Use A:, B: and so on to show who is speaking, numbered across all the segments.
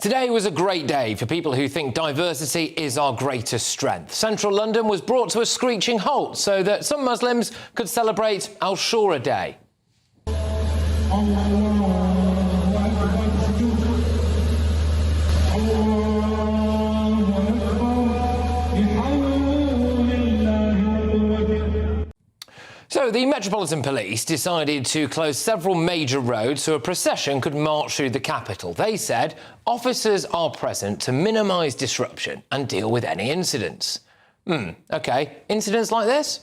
A: Today was a great day for people who think diversity is our greatest strength. Central London was brought to a screeching halt so that some Muslims could celebrate Al-Shura Day. So the Metropolitan Police decided to close several major roads so a procession could march through the capital. They said officers are present to minimise disruption and deal with any incidents. OK, incidents like this?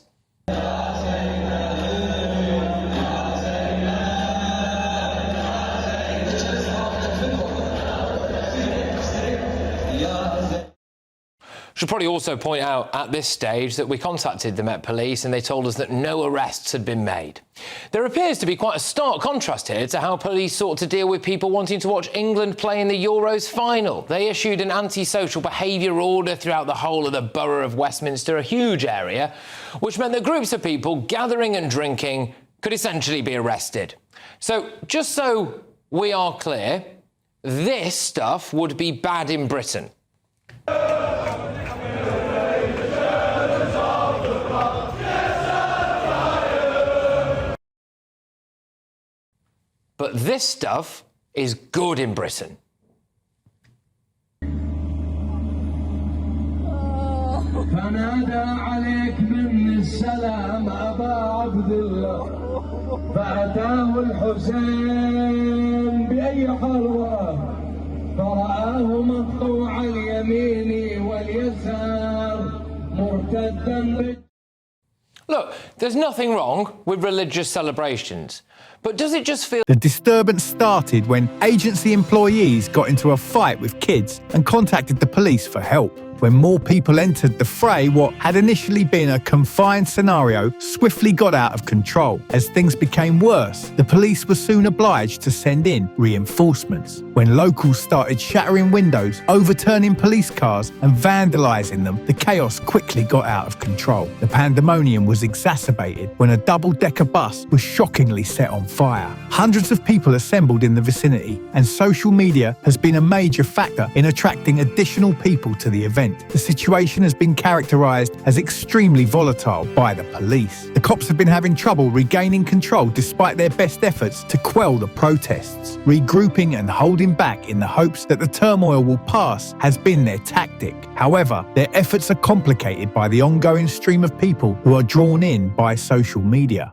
A: Should probably also point out at this stage that we contacted the Met Police and they told us that no arrests had been made. There appears to be quite a stark contrast here to how police sought to deal with people wanting to watch England play in the Euros final. They issued an antisocial behaviour order throughout the whole of the borough of Westminster, a huge area, which meant that groups of people gathering and drinking could essentially be arrested. So, just so we are clear, this stuff would be bad in Britain. But this stuff is good in Britain.
B: فنادى عليك من السلام أبا عبد الله فأتاه الحسين بأي حلوة فرآه مقطوع اليمين واليسار مرتدا.
A: Look, there's nothing wrong with religious celebrations, but does it just feel...
C: The disturbance started when agency employees got into a fight with kids and contacted the police for help. When more people entered the fray, what had initially been a confined scenario swiftly got out of control. As things became worse, the police were soon obliged to send in reinforcements. When locals started shattering windows, overturning police cars and vandalizing them, the chaos quickly got out of control. The pandemonium was exacerbated when a double-decker bus was shockingly set on fire. Hundreds of people assembled in the vicinity, and social media has been a major factor in attracting additional people to the event. The situation has been characterised as extremely volatile by the police. The cops have been having trouble regaining control despite their best efforts to quell the protests. Regrouping and holding back in the hopes that the turmoil will pass has been their tactic. However, their efforts are complicated by the ongoing stream of people who are drawn in by social media.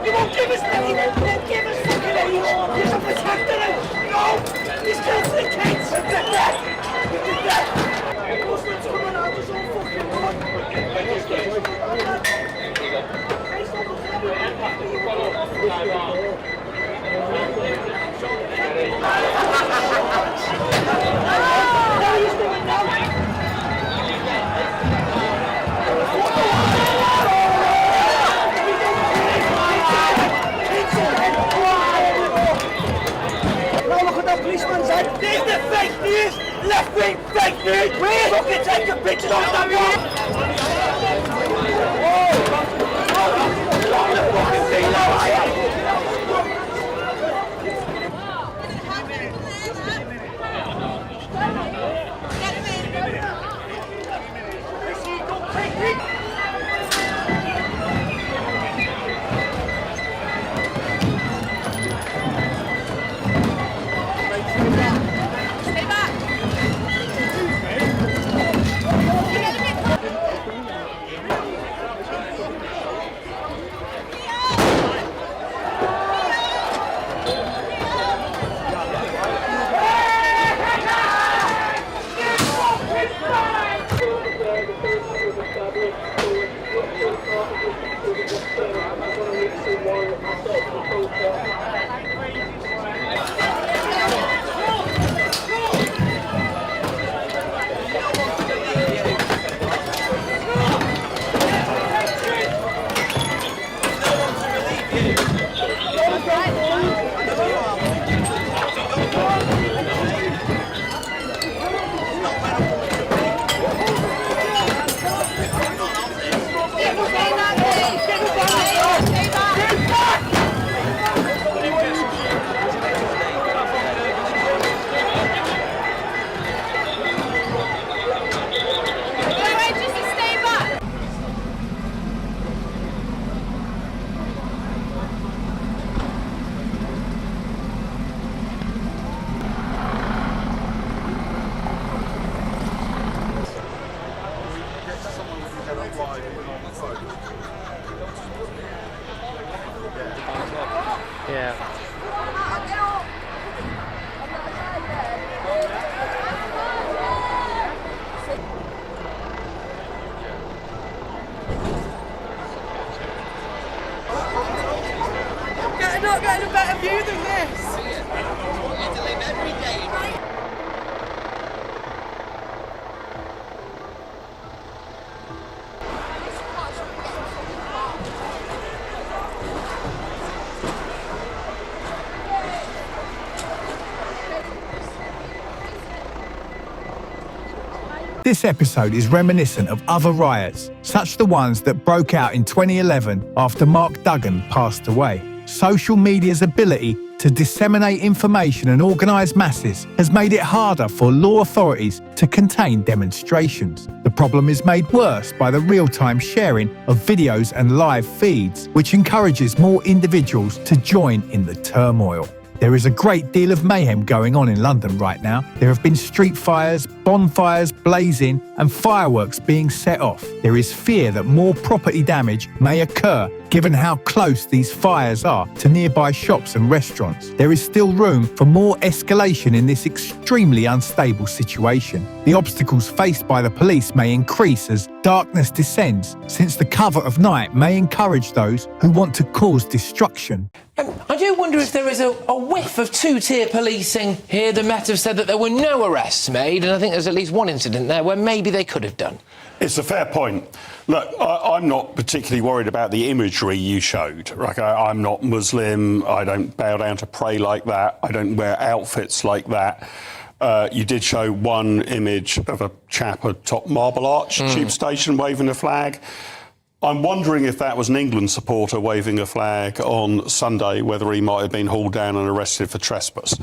D: You won't give us any, you won't give us any, you're not protecting it, no, he's killing the kids, they're dead, they're dead, Muslims coming out, there's all fucking blood, there's the fake news, left-wing fake news, we're fucking taking pictures of that
C: This episode is reminiscent of other riots, such the ones that broke out in 2011 after Mark Duggan passed away. Social media's ability to disseminate information and organise masses has made it harder for law authorities to contain demonstrations. The problem is made worse by the real-time sharing of videos and live feeds, which encourages more individuals to join in the turmoil. There is a great deal of mayhem going on in London right now. There have been street fires, bonfires blazing, and fireworks being set off. There is fear that more property damage may occur given how close these fires are to nearby shops and restaurants. There is still room for more escalation in this extremely unstable situation. The obstacles faced by the police may increase as darkness descends, since the cover of night may encourage those who want to cause destruction.
A: I do wonder if there is a whiff of two-tier policing here. The Met have said that there were no arrests made, and I think there's at least one incident there where maybe they could have done.
E: It's a fair point. Look, I'm not particularly worried about the imagery you showed. Like, I'm not Muslim. I don't bow down to pray like that. I don't wear outfits like that. You did show one image of a chap atop Marble Arch Tube Station waving a flag. I'm wondering if that was an England supporter waving a flag on Sunday, whether he might have been hauled down and arrested for trespass.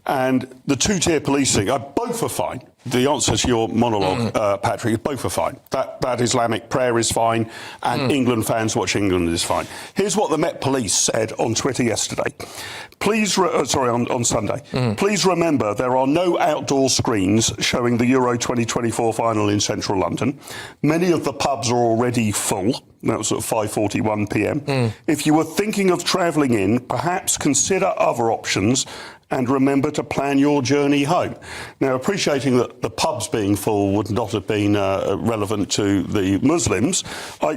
E: And the two-tier policing, both are fine. The answer to your monologue, Patrick, both are fine. That Islamic prayer is fine, and England fans watch England is fine. Here's what the Met Police said on Twitter yesterday. On Sunday. Please remember there are no outdoor screens showing the Euro 2024 final in central London. Many of the pubs are already full. That was at 5:41 p.m. If you were thinking of travelling in, perhaps consider other options and remember to plan your journey home. Now, appreciating that the pubs being full would not have been relevant to the Muslims,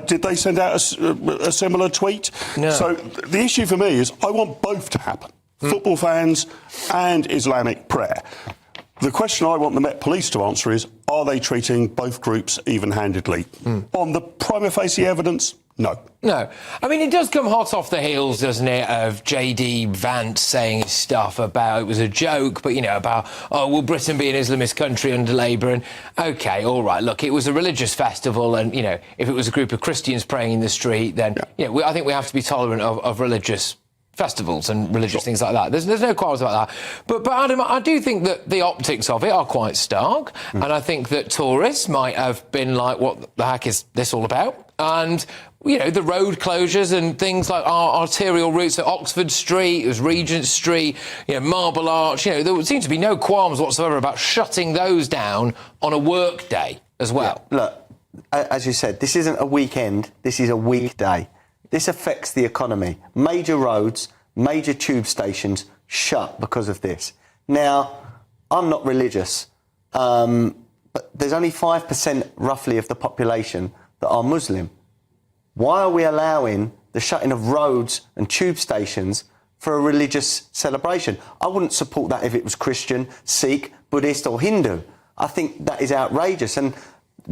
E: did they send out a similar tweet?
A: No.
E: So the issue for me is I want both to happen, football fans and Islamic prayer. The question I want the Met Police to answer is, are they treating both groups even-handedly? On the prima facie evidence, no.
A: No. I mean, it does come hot off the heels, doesn't it, of J.D. Vance saying his stuff about it was a joke, but, about, will Britain be an Islamist country under Labour? And, OK, all right, look, it was a religious festival and, if it was a group of Christians praying in the street, then, I think we have to be tolerant of religious festivals and religious things like that. There's no quarrels about that. But Adam, I do think that the optics of it are quite stark, and I think that tourists might have been like, what the heck is this all about? And, the road closures and things like our arterial routes at Oxford Street, it was Regent Street, Marble Arch, there would seem to be no qualms whatsoever about shutting those down on a work day as well.
F: Yeah, look, as you said, this isn't a weekend, this is a weekday. This affects the economy. Major roads, major tube stations shut because of this. Now, I'm not religious, but there's only 5% roughly of the population that are Muslim. Why are we allowing the shutting of roads and tube stations for a religious celebration? I wouldn't support that if it was Christian, Sikh, Buddhist or Hindu. I think that is outrageous. And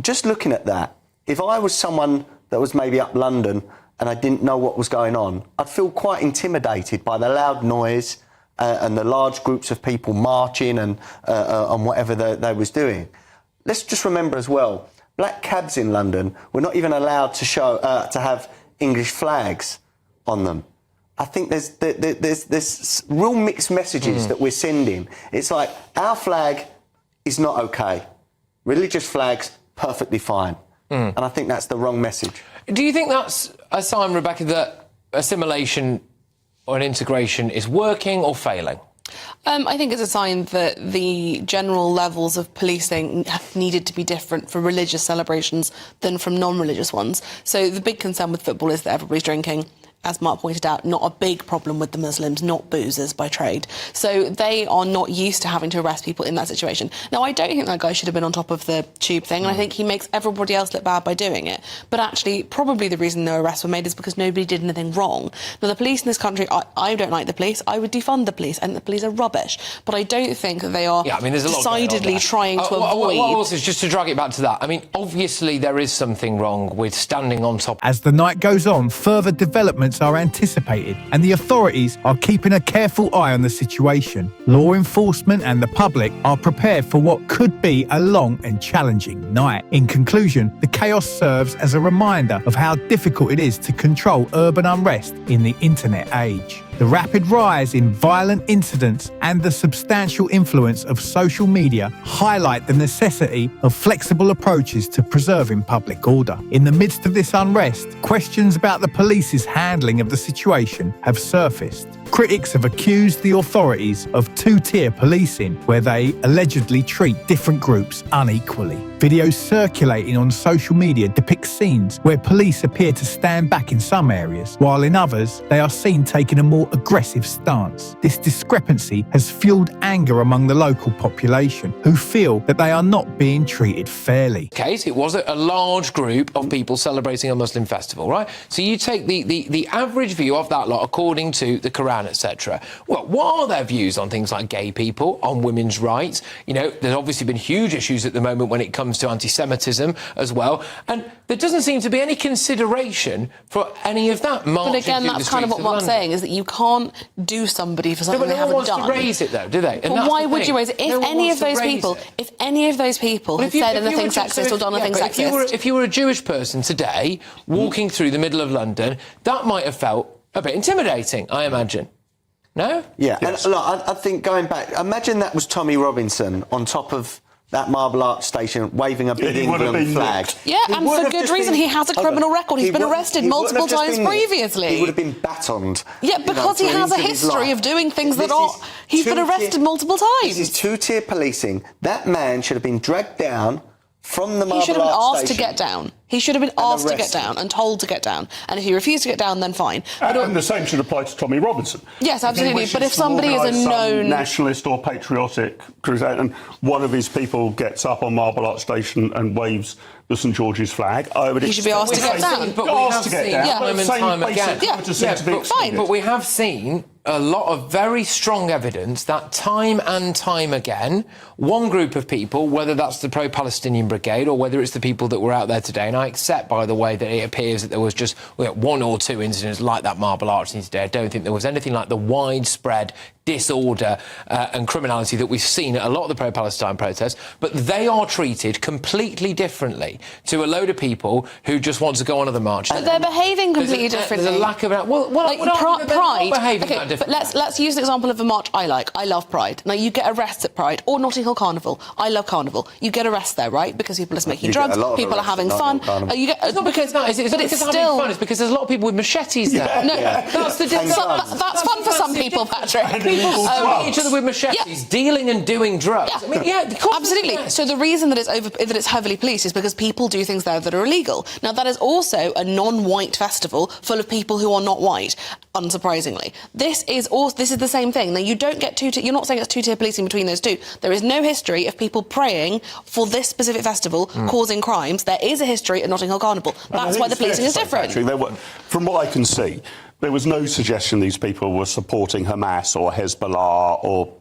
F: just looking at that, if I was someone that was maybe up London and I didn't know what was going on, I'd feel quite intimidated by the loud noise and the large groups of people marching and whatever they was doing. Let's just remember as well, black cabs in London were not even allowed to show to have English flags on them. I think there's real mixed messages that we're sending. It's like our flag is not okay, religious flags perfectly fine, and I think that's the wrong message.
A: Do you think that's a sign, Rebecca, that assimilation or an integration is working or failing?
G: I think it's a sign that the general levels of policing needed to be different for religious celebrations than from non-religious ones. So the big concern with football is that everybody's drinking. As Mark pointed out, not a big problem with the Muslims, not boozers by trade. So they are not used to having to arrest people in that situation. Now, I don't think that guy should have been on top of the tube thing, and I think he makes everybody else look bad by doing it. But actually, probably the reason no arrests were made is because nobody did anything wrong. Now, the police in this country, I don't like the police. I would defund the police, and the police are rubbish. But I don't think that they are decidedly trying to avoid...
A: What else is, just to drag it back to that, I mean, obviously there is something wrong with standing on top...
C: As the night goes on, further developments movements are anticipated and the authorities are keeping a careful eye on the situation. Law enforcement and the public are prepared for what could be a long and challenging night. In conclusion, the chaos serves as a reminder of how difficult it is to control urban unrest in the internet age. The rapid rise in violent incidents and the substantial influence of social media highlight the necessity of flexible approaches to preserving public order. In the midst of this unrest, questions about the police's handling of the situation have surfaced. Critics have accused the authorities of two-tier policing, where they allegedly treat different groups unequally. Videos circulating on social media depict scenes where police appear to stand back in some areas, while in others they are seen taking a more aggressive stance. This discrepancy has fueled anger among the local population, who feel that they are not being treated fairly.
A: Case, it was a large group of people celebrating a Muslim festival, right? So you take the average view of that lot according to the Quran, etc. Well, what are their views on things like gay people, on women's rights? You know, there's obviously been huge issues at the moment when it comes to anti-Semitism as well, and there doesn't seem to be any consideration for any of that.
G: But again, that's kind of what Mark's saying, is that you can't do somebody for something they haven't done.
A: No one wants to raise it, though, do they? And
G: but why would you raise it? If any of those people had said anything sexist or done anything sexist...
A: If you were a Jewish person today, walking through the middle of London, that might have felt a bit intimidating, I imagine. No?
F: Yeah,
E: Yes.
F: and look, I think going back, imagine that was Tommy Robinson on top of that Marble Arch station waving a big England flag.
G: Yeah, and for good reason. He has a criminal record. He's been arrested multiple times previously.
F: He would have been batoned.
G: Yeah, because he has a history of doing things that are... He's been arrested multiple times.
F: This is two-tier policing. That man should have been dragged down from the Marble Arch station.
G: He should have been asked to get down. He should have been asked to get down and told to get down. And if he refused to get down, then fine.
E: And the same should apply to Tommy Robinson.
G: Yes, absolutely. But if somebody is a known...
E: nationalist or patriotic crusade, and one of his people gets up on Marble Arch Station and waves the St George's flag, I would...
G: He should be asked to get down.
A: But we have seen time and time again.
G: Fine.
A: But we have seen a lot of very strong evidence that time and time again, one group of people, whether that's the pro-Palestinian brigade or whether it's the people that were out there today, and I accept, by the way, that it appears that there was just one or two incidents like that Marble Arch today. I don't think there was anything like the widespread disorder and criminality that we've seen at a lot of the pro-Palestine protests, but they are treated completely differently to a load of people who just want to go on to the march.
G: But they're behaving completely differently.
A: There's a lack of...
G: like
A: Pride...
G: Okay, but let's use the example of a march I like. I love Pride. Now, you get arrests at Pride, or Notting Hill Carnival. I love Carnival. You get arrests there, right? Because people are smoking drugs, people are having fun.
A: You get... It's not because that, it's still fun. It's because there's a lot of people with machetes there.
G: No,
A: that's the difference.
G: That's fun for some people, Patrick.
A: People each other with machetes, dealing and doing drugs.
G: Yeah.
A: I mean,
G: absolutely. So the reason that it's heavily policed is because people do things there that are illegal. Now, that is also a non-white festival full of people who are not white, unsurprisingly. This is the same thing. Now, you don't get you're not saying it's two-tier policing between those two. There is no history of people praying for this specific festival causing crimes. There is a history at Notting Hill Carnival. That's why the policing is different.
E: Patrick, from what I can see, there was no suggestion these people were supporting Hamas or Hezbollah or,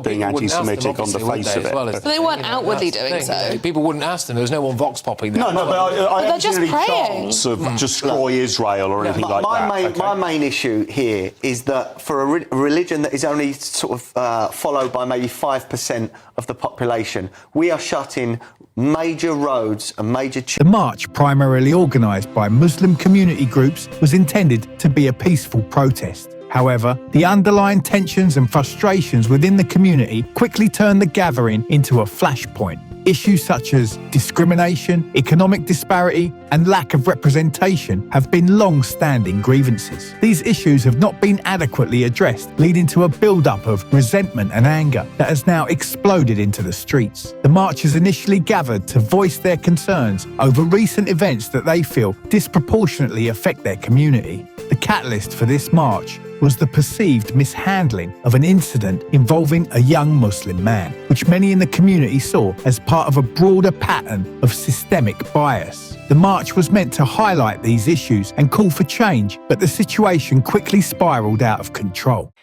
E: being anti-Semitic on the face of it.
G: But they weren't outwardly doing so.
A: People wouldn't ask them. There was no one vox popping there.
E: No, but I
G: they're just praying.
E: Chance of destroy Israel or anything like that.
F: My main issue here is that for a religion that is only sort of followed by maybe 5% of the population, we are shutting major roads and major...
C: The march, primarily organised by Muslim community groups, was intended to be a peaceful protest. However, the underlying tensions and frustrations within the community quickly turned the gathering into a flashpoint. Issues such as discrimination, economic disparity, and lack of representation have been long-standing grievances. These issues have not been adequately addressed, leading to a build-up of resentment and anger that has now exploded into the streets. The marchers initially gathered to voice their concerns over recent events that they feel disproportionately affect their community. The catalyst for this march was the perceived mishandling of an incident involving a young Muslim man, which many in the community saw as part of a broader pattern of systemic bias. The march was meant to highlight these issues and call for change, but the situation quickly spiralled out of control.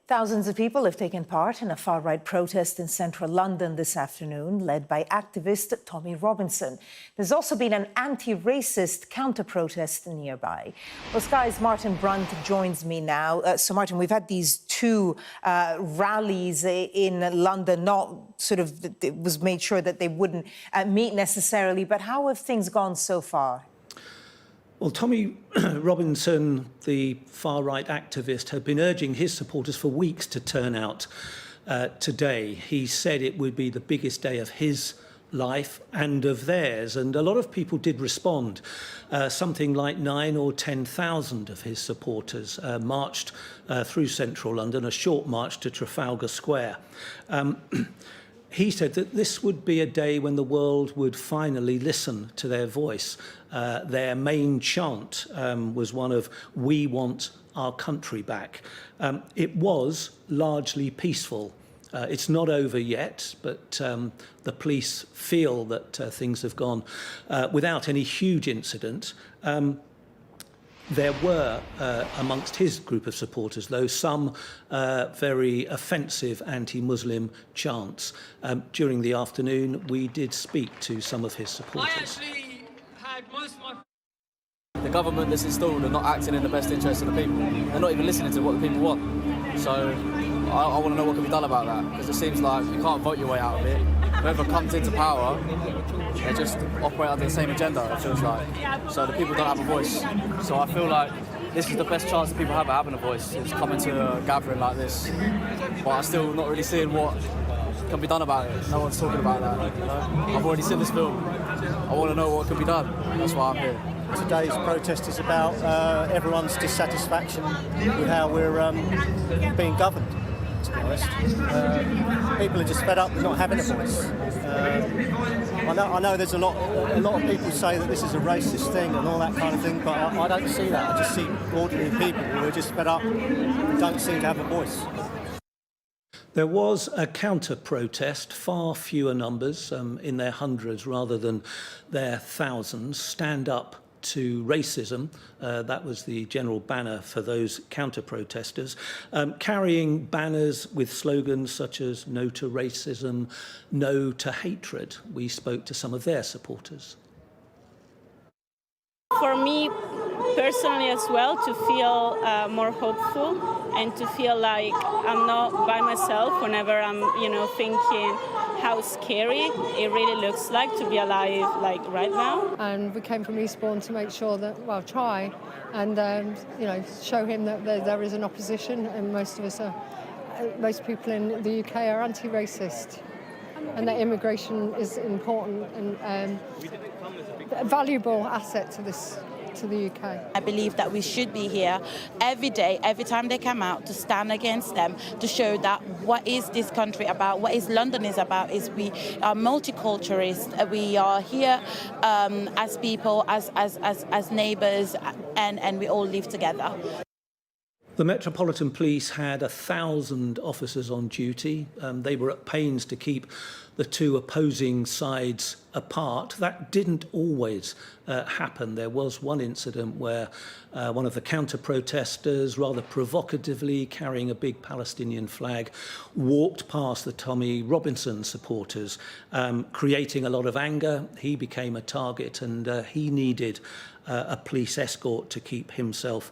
H: Thousands of people have taken part in a far-right protest in central London this afternoon, led by activist Tommy Robinson. There's also been an anti-racist counter-protest nearby. Well, Sky's Martin Brunt joins me now. So, Martin, we've had these two rallies in London, not sort of, it was made sure that they wouldn't meet necessarily, but how have things gone so far?
I: Well, Tommy Robinson, the far-right activist, had been urging his supporters for weeks to turn out today. He said it would be the biggest day of his life and of theirs, and a lot of people did respond. Something like 9,000 or 10,000 of his supporters marched through central London, a short march to Trafalgar Square. He said that this would be a day when the world would finally listen to their voice. Their main chant was one of, "We want our country back." It was largely peaceful. It's not over yet, but the police feel that things have gone without any huge incident. There were, amongst his group of supporters, though, some very offensive anti-Muslim chants. During the afternoon, we did speak to some of his supporters.
J: I actually had most of my...
K: The government that's installed are not acting in the best interest of the people. They're not even listening to what the people want. So I want to know what can be done about that, because it seems like you can't vote your way out of it. Whoever comes into power, they just operate under the same agenda, it feels like. So the people don't have a voice. So I feel like this is the best chance that people have at having a voice, is coming to a gathering like this. But I'm still not really seeing what can be done about it. No one's talking about that. You know? I've already seen this film. I want to know what can be done. That's why I'm here.
L: Today's protest is about everyone's dissatisfaction with how we're being governed, to be honest. People are just fed up with not having a voice. I know there's a lot of people say that this is a racist thing and all that kind of thing, but I don't see that. I just see ordinary people who are just fed up and don't seem to have a voice.
I: There was a counter-protest, far fewer numbers, in their hundreds rather than their thousands. Stand up to racism, that was the general banner for those counter-protesters, carrying banners with slogans such as "No to racism, no to hatred." We spoke to some of their supporters.
M: For me personally as well, to feel more hopeful and to feel like I'm not by myself whenever I'm, thinking how scary it really looks like to be alive, like right now.
N: And we came from Eastbourne to make sure that, try and, show him that there is an opposition, and most people in the UK are anti-racist, and that immigration is important and a valuable asset to the UK.
O: I believe that we should be here every day, every time they come out, to stand against them, to show that what is this country about, what is London is about, is we are multiculturalists, we are here as people, as neighbours, and we all live together.
I: The Metropolitan Police had 1,000 officers on duty. They were at pains to keep the two opposing sides apart. That didn't always happen. There was one incident where one of the counter-protesters, rather provocatively carrying a big Palestinian flag, walked past the Tommy Robinson supporters, creating a lot of anger. He became a target, and he needed a police escort to keep himself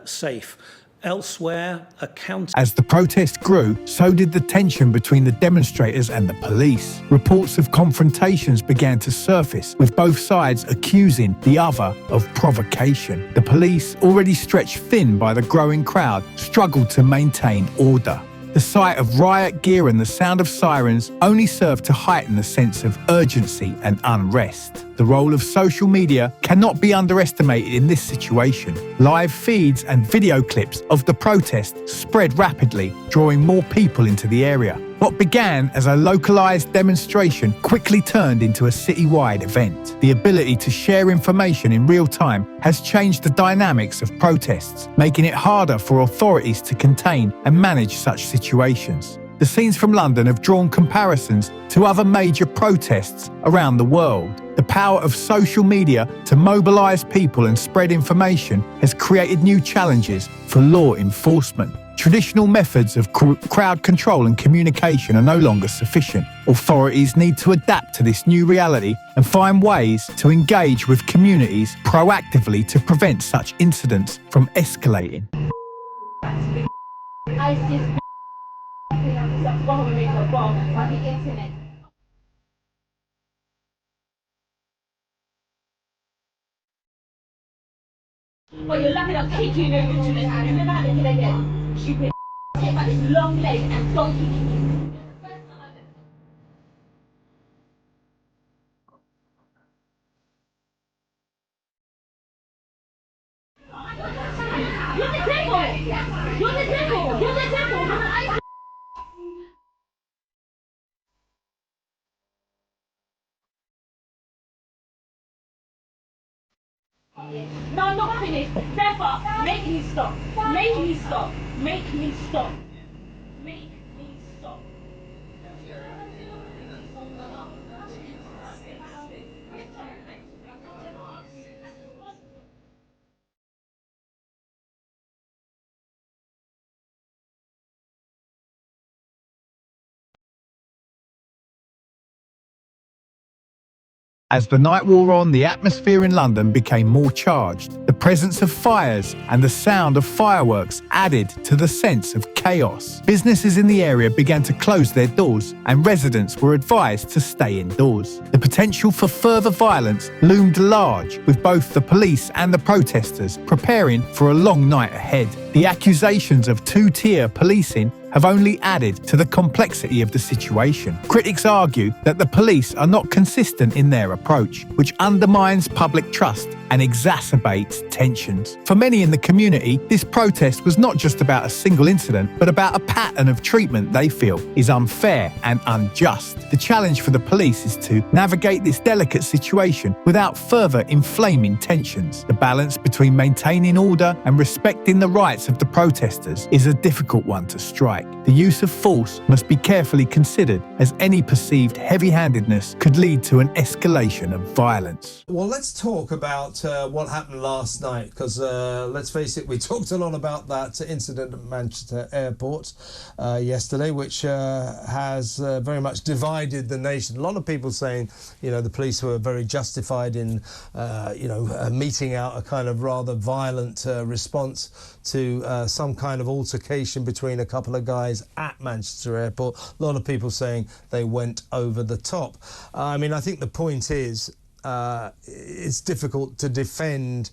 I: safe. Elsewhere,
C: As the protest grew, so did the tension between the demonstrators and the police. Reports of confrontations began to surface, with both sides accusing the other of provocation. The police, already stretched thin by the growing crowd, struggled to maintain order. The sight of riot gear and the sound of sirens only served to heighten the sense of urgency and unrest. The role of social media cannot be underestimated in this situation. Live feeds and video clips of the protest spread rapidly, drawing more people into the area. What began as a localised demonstration quickly turned into a citywide event. The ability to share information in real time has changed the dynamics of protests, making it harder for authorities to contain and manage such situations. The scenes from London have drawn comparisons to other major protests around the world. The power of social media to mobilise people and spread information has created new challenges for law enforcement. Traditional methods of crowd control and communication are no longer sufficient. Authorities need to adapt to this new reality and find ways to engage with communities proactively to prevent such incidents from escalating.
D: Well, you're lucky I'll kick you in the ritual and you never had a kid again. Stupid get back this long leg and donkey kicking. You're the devil! You're the devil! You're the devil! No, I'm not finished. Never. Make me stop. Make me stop. Make me stop. Make me stop.
C: As the night wore on, the atmosphere in London became more charged. The presence of fires and the sound of fireworks added to the sense of chaos. Businesses in the area began to close their doors, and residents were advised to stay indoors. The potential for further violence loomed large, with both the police and the protesters preparing for a long night ahead. The accusations of two-tier policing have only added to the complexity of the situation. Critics argue that the police are not consistent in their approach, which undermines public trust and exacerbates tensions. For many in the community, this protest was not just about a single incident, but about a pattern of treatment they feel is unfair and unjust. The challenge for the police is to navigate this delicate situation without further inflaming tensions. The balance between maintaining order and respecting the rights of the protesters is a difficult one to strike. The use of force must be carefully considered, as any perceived heavy-handedness could lead to an escalation of violence.
P: Well, let's talk about what happened last night, because let's face it, we talked a lot about that incident at Manchester Airport yesterday, which has very much divided the nation. A lot of people saying, you know, the police were very justified in, meting out a kind of rather violent response to some kind of altercation between a couple of guys at Manchester Airport. A lot of people saying they went over the top. I mean, I think the point is, it's difficult to defend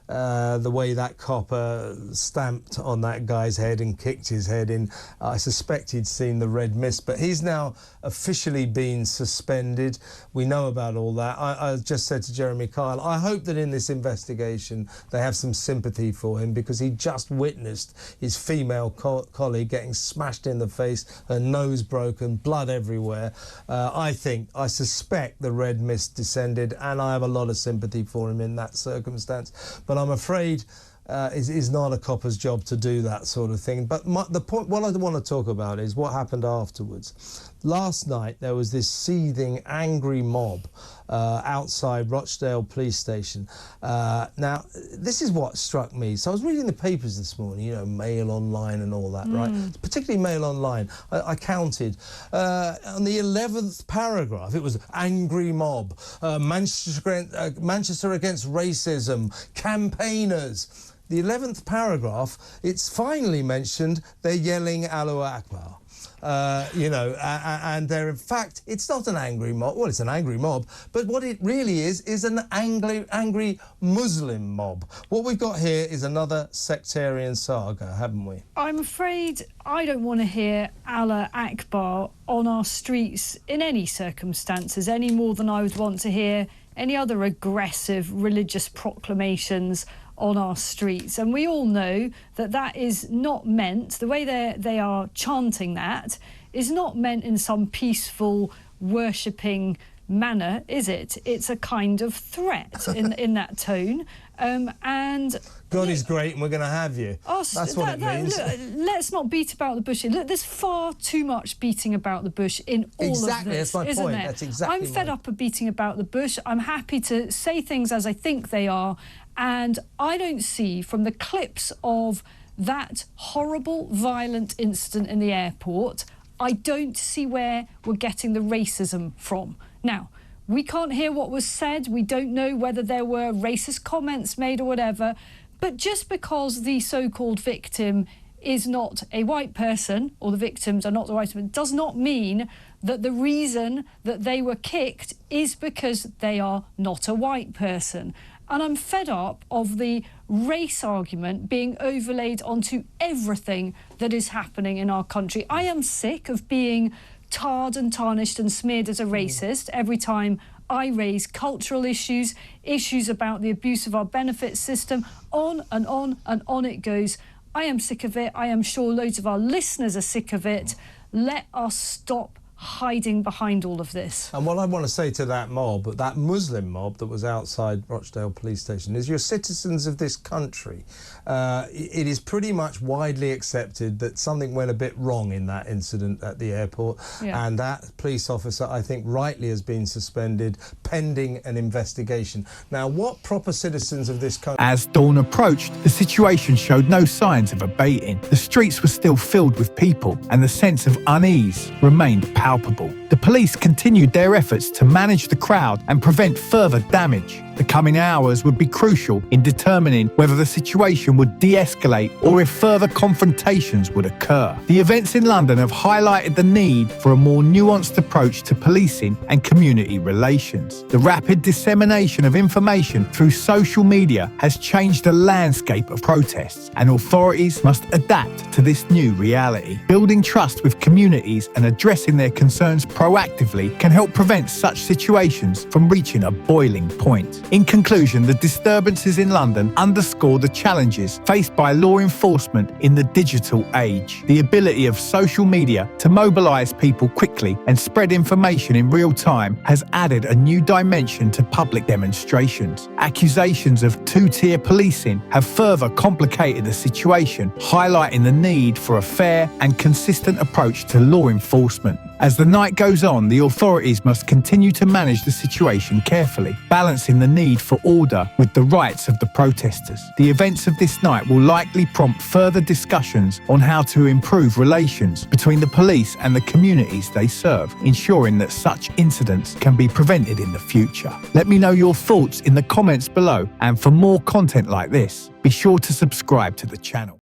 P: the way that copper stamped on that guy's head and kicked his head in. I suspect he'd seen the red mist, but he's now officially been suspended. We know about all that. I just said to Jeremy Kyle, I hope that in this investigation they have some sympathy for him, because he just witnessed his female colleague getting smashed in the face, her nose broken, blood everywhere. I suspect the red mist descended, and I have a lot of sympathy for him in that circumstance. But I'm afraid it's not a copper's job to do that sort of thing. But the point, what I want to talk about is what happened afterwards. Last night there was this seething, angry mob outside Rochdale Police Station. Now, this is what struck me. So I was reading the papers this morning, you know, Mail Online and all that, right? Particularly Mail Online. I counted. On the 11th paragraph, it was angry mob, Manchester against racism, campaigners. The 11th paragraph, it's finally mentioned they're yelling Allahu Akbar. And they're, in fact, it's not an angry mob. Well, it's an angry mob, but what it really is an angry Muslim mob. What we've got here is another sectarian saga, haven't we?
Q: I'm afraid I don't want to hear Allah Akbar on our streets in any circumstances, any more than I would want to hear any other aggressive religious proclamations on our streets. And we all know that that is not meant, the way they are chanting that is not meant in some peaceful worshipping manner, is it? It's a kind of threat in that tone. And
P: God is great and we're going to have you. That's what it means.
Q: Look, let's not beat about the bush. Look, there's far too much beating about the bush in all of this.
P: Exactly, that's my
Q: isn't
P: point.
Q: There?
P: That's exactly
Q: I'm fed up of beating about the bush. I'm happy to say things as I think they are. And I don't see from the clips of that horrible, violent incident in the airport, I don't see where we're getting the racism from. Now, we can't hear what was said. We don't know whether there were racist comments made or whatever. But just because the so-called victim is not a white person, or the victims are not the white person, does not mean that the reason that they were kicked is because they are not a white person. And I'm fed up of the race argument being overlaid onto everything that is happening in our country. I am sick of being tarred and tarnished and smeared as a racist every time I raise cultural issues, issues about the abuse of our benefit system, on and on and on it goes. I am sick of it. I am sure loads of our listeners are sick of it. Let us stop hiding behind all of this.
P: And what I want to say to that mob, that Muslim mob that was outside Rochdale Police Station, is you're citizens of this country. It is pretty much widely accepted that something went a bit wrong in that incident at the airport, and that police officer, I think, rightly has been suspended pending an investigation. Now, what proper citizens of this country...
C: As dawn approached, the situation showed no signs of abating. The streets were still filled with people, and the sense of unease remained palpable. The police continued their efforts to manage the crowd and prevent further damage. The coming hours would be crucial in determining whether the situation would de-escalate or if further confrontations would occur. The events in London have highlighted the need for a more nuanced approach to policing and community relations. The rapid dissemination of information through social media has changed the landscape of protests, and authorities must adapt to this new reality. Building trust with communities and addressing their concerns proactively can help prevent such situations from reaching a boiling point. In conclusion, the disturbances in London underscore the challenges faced by law enforcement in the digital age. The ability of social media to mobilise people quickly and spread information in real time has added a new dimension to public demonstrations. Accusations of two-tier policing have further complicated the situation, highlighting the need for a fair and consistent approach to law enforcement. As the night goes on, the authorities must continue to manage the situation carefully, balancing the need for order with the rights of the protesters. The events of this night will likely prompt further discussions on how to improve relations between the police and the communities they serve, ensuring that such incidents can be prevented in the future. Let me know your thoughts in the comments below, and for more content like this, be sure to subscribe to the channel.